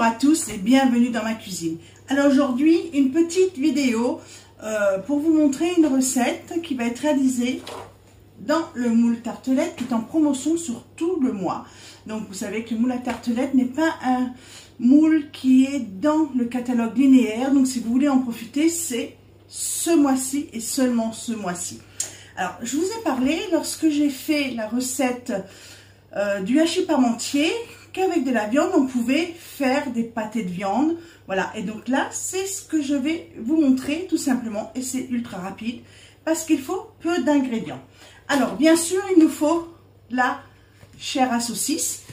Bonjour à tous et bienvenue dans ma cuisine. Alors aujourd'hui, une petite vidéo pour vous montrer une recette qui va être réalisée dans le moule tartelette qui est en promotion sur tout le mois. Donc vous savez que le moule à tartelette n'est pas un moule qui est dans le catalogue linéaire. Donc si vous voulez en profiter, c'est ce mois-ci et seulement ce mois-ci. Alors je vous ai parlé lorsque j'ai fait la recette du hachis parmentier qu'avec de la viande on pouvait faire des pâtés de viande. Voilà, et donc là c'est ce que je vais vous montrer tout simplement, et c'est ultra rapide parce qu'il faut peu d'ingrédients. Alors bien sûr il nous faut la chair à saucisse,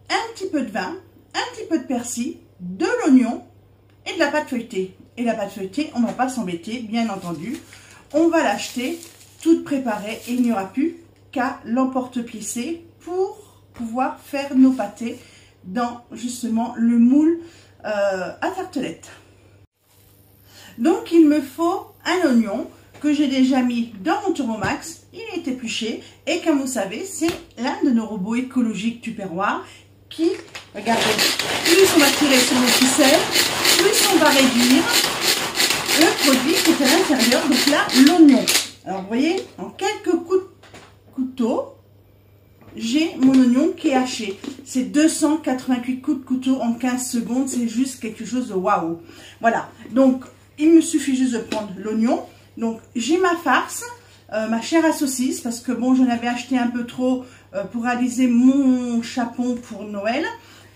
un petit peu de vin, un petit peu de persil, de l'oignon et de la pâte feuilletée. Et la pâte feuilletée, on ne va pas s'embêter, bien entendu, on va l'acheter toute préparée et il n'y aura plus qu'à l'emporte-piécer pour pouvoir faire nos pâtés dans justement le moule à tartelette. Donc il me faut un oignon que j'ai déjà mis dans mon Turbomax, il est épluché et comme vous savez c'est l'un de nos robots écologiques Tupperware qui, regardez, plus on va tirer sur nos ficelles, plus on va réduire le produit qui est à l'intérieur. Donc là l'oignon, alors vous voyez, en quelques coups de couteau, j'ai mon oignon qui est haché. C'est 288 coups de couteau en 15 secondes. C'est juste quelque chose de waouh. Voilà. Donc, il me suffit juste de prendre l'oignon. Donc, j'ai ma farce, ma chair à saucisse. Parce que bon, j'en avais acheté un peu trop pour réaliser mon chapon pour Noël.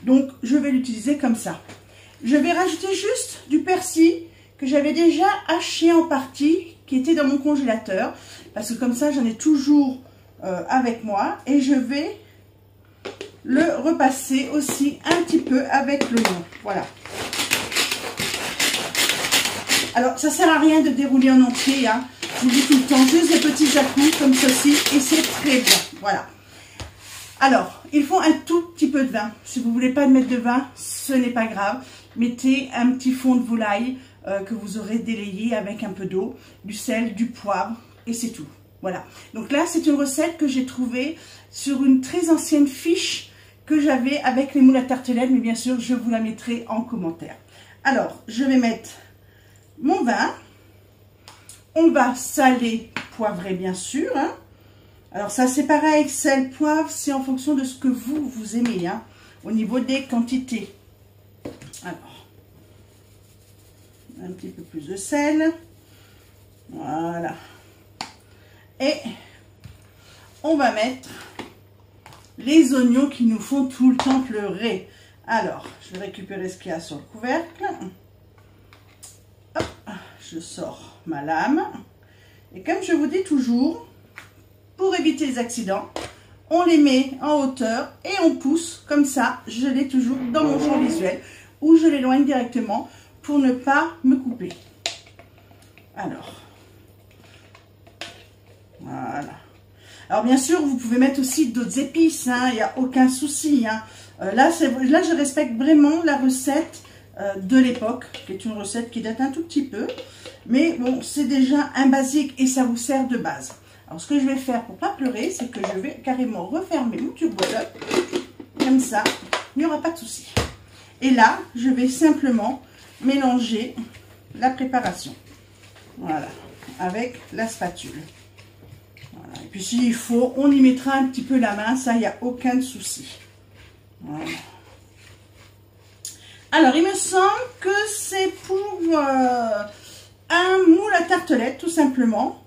Donc, je vais l'utiliser comme ça. Je vais rajouter juste du persil que j'avais déjà haché en partie, qui était dans mon congélateur. Parce que comme ça, j'en ai toujours avec moi, et je vais le repasser aussi un petit peu avec l'oignon. Voilà. Alors ça sert à rien de dérouler en entier, hein. Je vous dis tout le temps, juste des petits à-coups comme ceci et c'est très bien. Voilà. Alors il faut un tout petit peu de vin. Si vous voulez pas mettre de vin, ce n'est pas grave. Mettez un petit fond de volaille que vous aurez délayé avec un peu d'eau, du sel, du poivre et c'est tout. Voilà, donc là c'est une recette que j'ai trouvée sur une très ancienne fiche que j'avais avec les moules à tartelette, mais bien sûr je vous la mettrai en commentaire. Alors, je vais mettre mon vin, on va saler, poivrer bien sûr, hein. Alors ça c'est pareil, sel, poivre, c'est en fonction de ce que vous aimez, hein, au niveau des quantités. Alors, un petit peu plus de sel, voilà. Et on va mettre les oignons qui nous font tout le temps pleurer. Alors, je vais récupérer ce qu'il y a sur le couvercle. Hop, je sors ma lame. Et comme je vous dis toujours, pour éviter les accidents, on les met en hauteur et on pousse. Comme ça, je l'ai toujours dans mon champ visuel ou je l'éloigne directement pour ne pas me couper. Alors... voilà. Alors bien sûr, vous pouvez mettre aussi d'autres épices, hein, il n'y a aucun souci. Hein. Là, je respecte vraiment la recette de l'époque, qui est une recette qui date un tout petit peu. Mais bon, c'est déjà un basique et ça vous sert de base. Alors ce que je vais faire pour ne pas pleurer, c'est que je vais carrément refermer mon turbo comme ça, il n'y aura pas de souci. Et là, je vais simplement mélanger la préparation. Voilà, avec la spatule. Voilà. Et puis s'il faut, on y mettra un petit peu la main, ça, il n'y a aucun souci. Voilà. Alors, il me semble que c'est pour un moule à tartelette, tout simplement.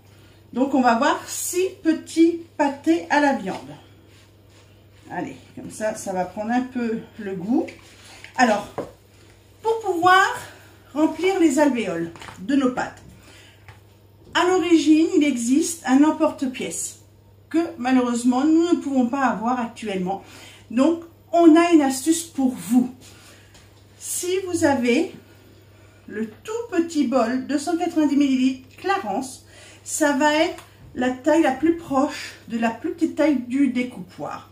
Donc, on va voir 6 petits pâtés à la viande. Allez, comme ça, ça va prendre un peu le goût. Alors, pour pouvoir remplir les alvéoles de nos pâtes, à l'origine, il existe un emporte-pièce que malheureusement, nous ne pouvons pas avoir actuellement. Donc, on a une astuce pour vous. Si vous avez le tout petit bol, 290 ml Clarence, ça va être la taille la plus proche de la plus petite taille du découpoir.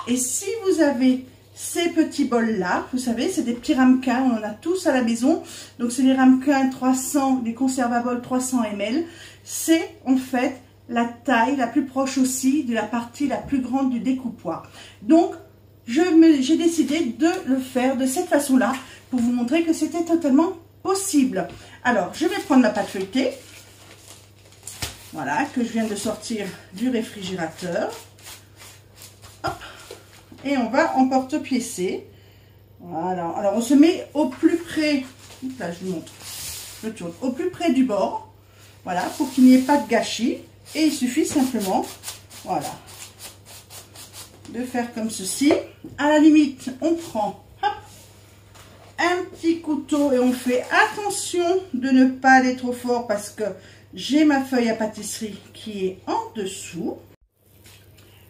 Et si vous avez ces petits bols-là, vous savez, c'est des petits ramequins, on en a tous à la maison. Donc, c'est les ramequins 300, des conservabols 300 ml. C'est en fait la taille la plus proche aussi de la partie la plus grande du découpoir. Donc, j'ai décidé de le faire de cette façon-là pour vous montrer que c'était totalement possible. Alors, je vais prendre ma pâte feuilletée, voilà, que je viens de sortir du réfrigérateur. Hop, et on va emporte-piécer. Voilà, alors on se met au plus près, là je vous montre, je tourne, au plus près du bord, voilà, pour qu'il n'y ait pas de gâchis. Et il suffit simplement, voilà, de faire comme ceci. À la limite, on prend hop, un petit couteau et on fait attention de ne pas aller trop fort parce que j'ai ma feuille à pâtisserie qui est en dessous.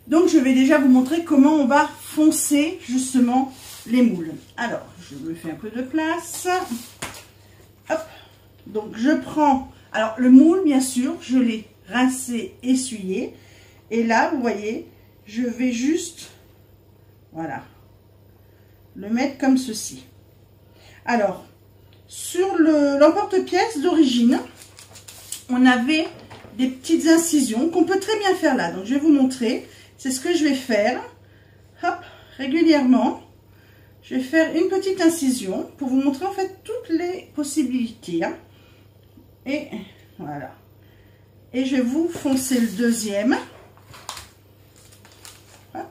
Donc je vais déjà vous montrer comment on va foncer justement les moules. Alors, je me fais un peu de place. Hop, donc je prends, alors le moule bien sûr, je l'ai rincé, essuyé. Et là, vous voyez, je vais juste, voilà, le mettre comme ceci. Alors, sur l'emporte-pièce d'origine, on avait des petites incisions qu'on peut très bien faire là. Donc, je vais vous montrer. C'est ce que je vais faire. Hop, régulièrement. Je vais faire une petite incision pour vous montrer en fait toutes les possibilités. Hein. Et voilà. Et je vais vous foncer le deuxième. Hop.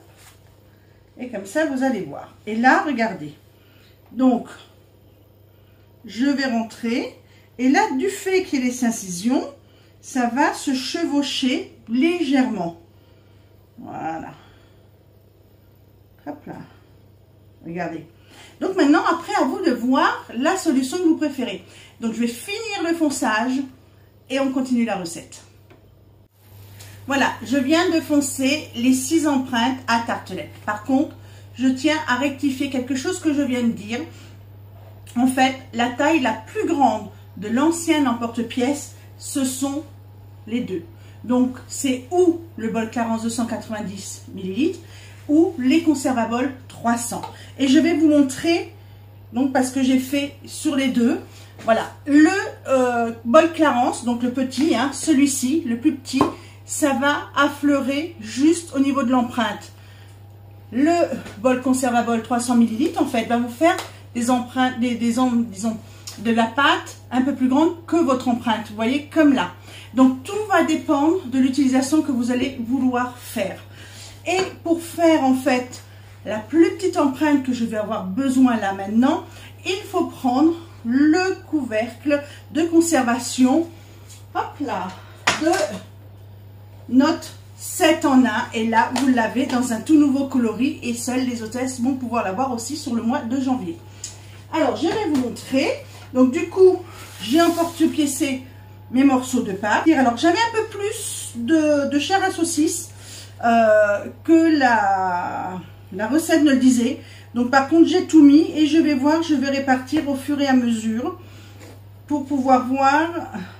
Et comme ça, vous allez voir. Et là, regardez. Donc, je vais rentrer. Et là, du fait qu'il y ait les incisions, ça va se chevaucher légèrement. Voilà. Hop là. Regardez. Donc maintenant, après, à vous de voir la solution que vous préférez. Donc, je vais finir le fonçage et on continue la recette. Voilà, je viens de foncer les 6 empreintes à tartelette. Par contre, je tiens à rectifier quelque chose que je viens de dire. En fait, la taille la plus grande de l'ancien emporte-pièce, ce sont les deux. Donc, c'est ou le bol Clarence 290 ml ou les conserves à bol 300. Et je vais vous montrer, donc parce que j'ai fait sur les deux, voilà, le bol Clarence, donc le petit, hein, celui-ci, le plus petit, ça va affleurer juste au niveau de l'empreinte. Le bol conserve à bol 300 ml, en fait, va vous faire des empreintes, disons, de la pâte un peu plus grande que votre empreinte. Vous voyez, comme là. Donc, tout va dépendre de l'utilisation que vous allez vouloir faire. Et pour faire, en fait, la plus petite empreinte que je vais avoir besoin là maintenant, il faut prendre le couvercle de conservation, hop là, de notre 7 en 1. Et là, vous l'avez dans un tout nouveau coloris et seules les hôtesses vont pouvoir l'avoir aussi sur le mois de janvier. Alors, je vais vous montrer. Donc, du coup, j'ai emporte-piécé mes morceaux de pâte. Alors, j'avais un peu plus de chair à saucisse que la recette ne le disait. Donc, par contre, j'ai tout mis et je vais voir, je vais répartir au fur et à mesure pour pouvoir voir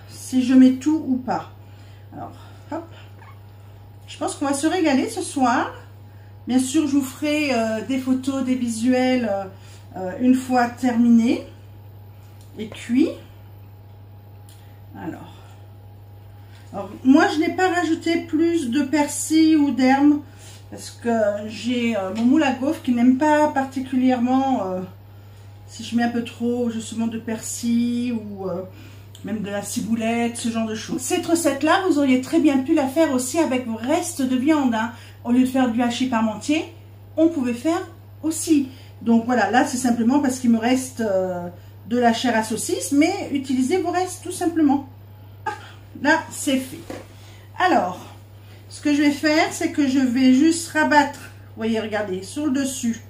si je mets tout ou pas. Alors, hop. Je pense qu'on va se régaler ce soir. Bien sûr, je vous ferai des photos, des visuels une fois terminé et cuit. Alors, moi, je n'ai pas rajouté plus de persil ou d'herbe parce que j'ai mon moule à gaufres qui n'aime pas particulièrement si je mets un peu trop justement de persil ou même de la ciboulette, ce genre de choses. Cette recette-là, vous auriez très bien pu la faire aussi avec vos restes de viande. Hein. Au lieu de faire du hachis parmentier, on pouvait faire aussi. Donc voilà, là c'est simplement parce qu'il me reste de la chair à saucisse, mais utilisez vos restes tout simplement. Là, c'est fait. Alors, ce que je vais faire, c'est que je vais juste rabattre, vous voyez, regardez, sur le dessus,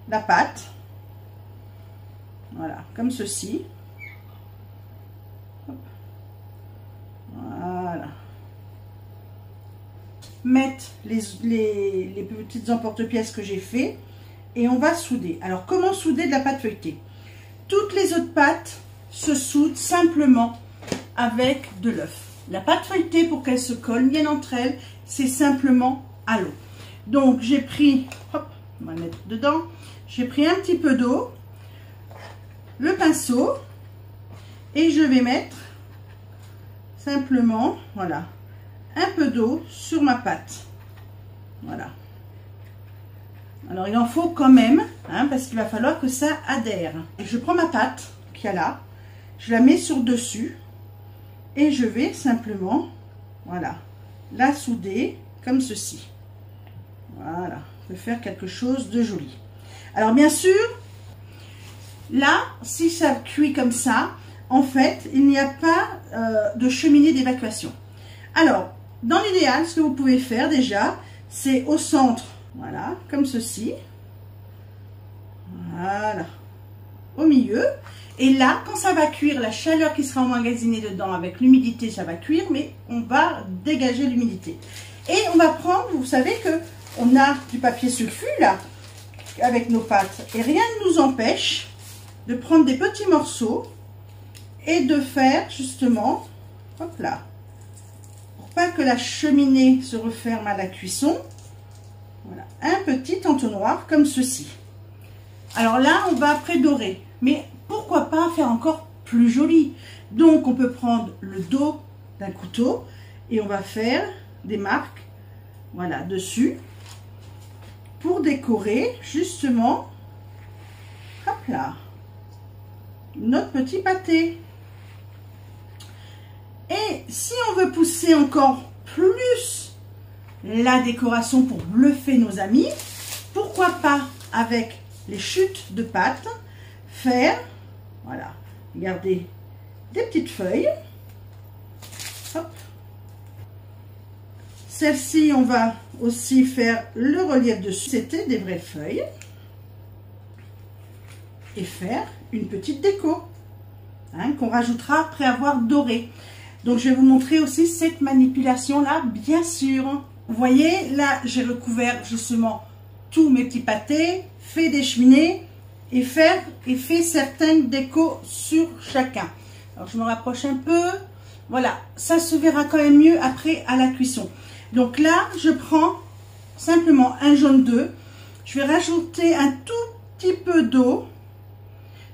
la pâte. Voilà, comme ceci. Voilà. Mettre les petites emporte-pièces que j'ai fait et on va souder. Alors, comment souder de la pâte feuilletée? Toutes les autres pâtes se soudent simplement avec de l'œuf. La pâte feuilletée, pour qu'elle se colle bien entre elles, c'est simplement à l'eau. Donc, j'ai pris, hop, on va le mettre dedans, j'ai pris un petit peu d'eau, le pinceau, et je vais mettre simplement, voilà, un peu d'eau sur ma pâte. Voilà. Alors il en faut quand même, hein, parce qu'il va falloir que ça adhère. Et je prends ma pâte qu'il y a là, je la mets sur dessus et je vais simplement, voilà, la souder comme ceci. Voilà, on peut faire quelque chose de joli. Alors bien sûr, là, si ça cuit comme ça, en fait, il n'y a pas de cheminée d'évacuation. Alors, dans l'idéal, ce que vous pouvez faire déjà, c'est au centre, voilà, comme ceci. Voilà, au milieu. Et là, quand ça va cuire, la chaleur qui sera emmagasinée dedans avec l'humidité, ça va cuire, mais on va dégager l'humidité. Et on va prendre, vous savez que on a du papier sulfu là, avec nos pâtes. Et rien ne nous empêche de prendre des petits morceaux et de faire justement, hop là, pour pas que la cheminée se referme à la cuisson, voilà, un petit entonnoir comme ceci. Alors là, on va après dorer, mais pourquoi pas faire encore plus joli? Donc on peut prendre le dos d'un couteau et on va faire des marques, voilà, dessus, pour décorer justement, hop là, notre petit pâté. Et si on veut pousser encore plus la décoration pour bluffer nos amis, pourquoi pas avec les chutes de pâte faire, voilà, regardez, des petites feuilles. Hop. Celle-ci, on va aussi faire le relief dessus. C'était des vraies feuilles. Et faire une petite déco, hein, qu'on rajoutera après avoir doré. Donc je vais vous montrer aussi cette manipulation là, bien sûr. Vous voyez là, j'ai recouvert justement tous mes petits pâtés, fait des cheminées et fait certaines décos sur chacun. Alors je me rapproche un peu, voilà, ça se verra quand même mieux après à la cuisson. Donc là je prends simplement un jaune d'œuf, je vais rajouter un tout petit peu d'eau.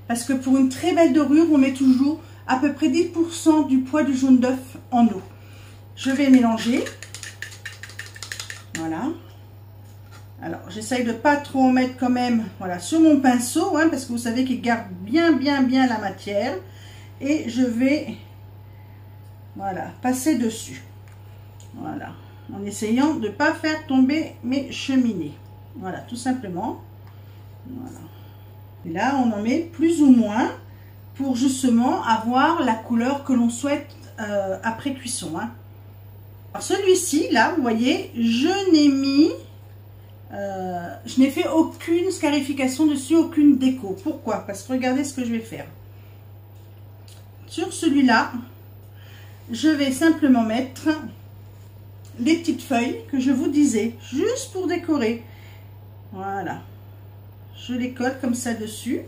Parce que pour une très belle dorure, on met toujours à peu près 10% du poids du jaune d'œuf en eau. Je vais mélanger. Voilà. Alors, j'essaye de pas trop en mettre quand même, voilà, sur mon pinceau, hein, parce que vous savez qu'il garde bien la matière. Et je vais, voilà, passer dessus. Voilà. En essayant de ne pas faire tomber mes cheminées. Voilà, tout simplement. Voilà. Et là, on en met plus ou moins pour justement avoir la couleur que l'on souhaite après cuisson. Hein. Alors celui-ci, là, vous voyez, je n'ai fait aucune scarification dessus, aucune déco. Pourquoi? Parce que regardez ce que je vais faire. Sur celui-là, je vais simplement mettre les petites feuilles que je vous disais, juste pour décorer. Voilà. Je les colle comme ça dessus,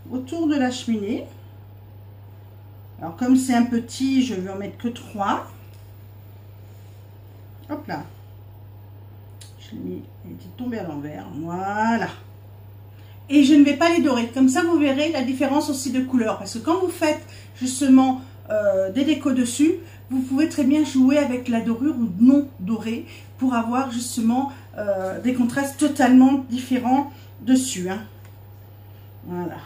autour de la cheminée. Alors comme c'est un petit, je vais en mettre que 3. Hop là. Je l'ai mis, il est tombé à l'envers. Voilà. Et je ne vais pas les dorer. Comme ça, vous verrez la différence aussi de couleur. Parce que quand vous faites justement des décos dessus, vous pouvez très bien jouer avec la dorure ou non dorée pour avoir justement des contrastes totalement différents dessus. Hein. Voilà.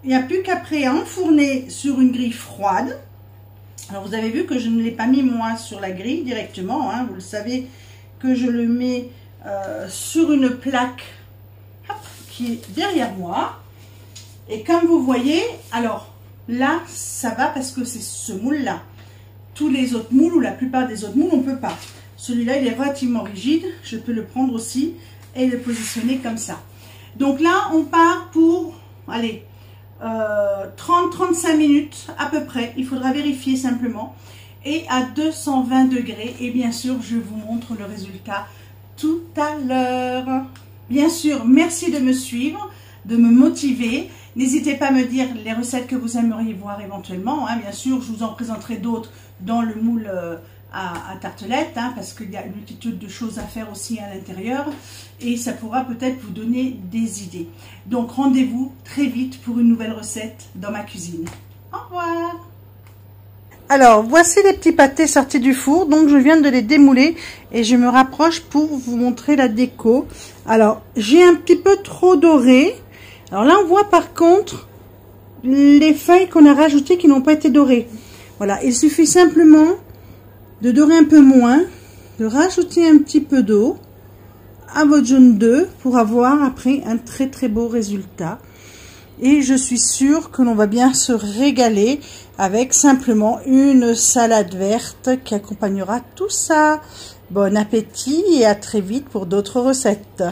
Il n'y a plus qu'après à enfourner sur une grille froide. Alors vous avez vu que je ne l'ai pas mis moi sur la grille directement. Hein. Vous le savez que je le mets sur une plaque, hop, qui est derrière moi. Et comme vous voyez, alors là ça va parce que c'est ce moule là. Tous les autres moules ou la plupart des autres moules on ne peut pas. Celui-là il est relativement rigide, je peux le prendre aussi et le positionner comme ça. Donc là on part pour, allez, 30-35 minutes à peu près, il faudra vérifier simplement, et à 220 degrés, et bien sûr je vous montre le résultat tout à l'heure. Bien sûr, merci de me suivre, de me motiver. N'hésitez pas à me dire les recettes que vous aimeriez voir éventuellement, hein. Bien sûr je vous en présenterai d'autres dans le moule à tartelette, hein, parce qu'il y a une multitude de choses à faire aussi à l'intérieur et ça pourra peut-être vous donner des idées. Donc rendez-vous très vite pour une nouvelle recette dans ma cuisine. Au revoir. Alors, voici les petits pâtés sortis du four. Donc, je viens de les démouler et je me rapproche pour vous montrer la déco. Alors, j'ai un petit peu trop doré. Alors là, on voit par contre les feuilles qu'on a rajoutées qui n'ont pas été dorées. Voilà, il suffit simplement de dorer un peu moins, de rajouter un petit peu d'eau à votre jaune d'œuf pour avoir après un très très beau résultat. Et je suis sûre que l'on va bien se régaler avec simplement une salade verte qui accompagnera tout ça. Bon appétit et à très vite pour d'autres recettes.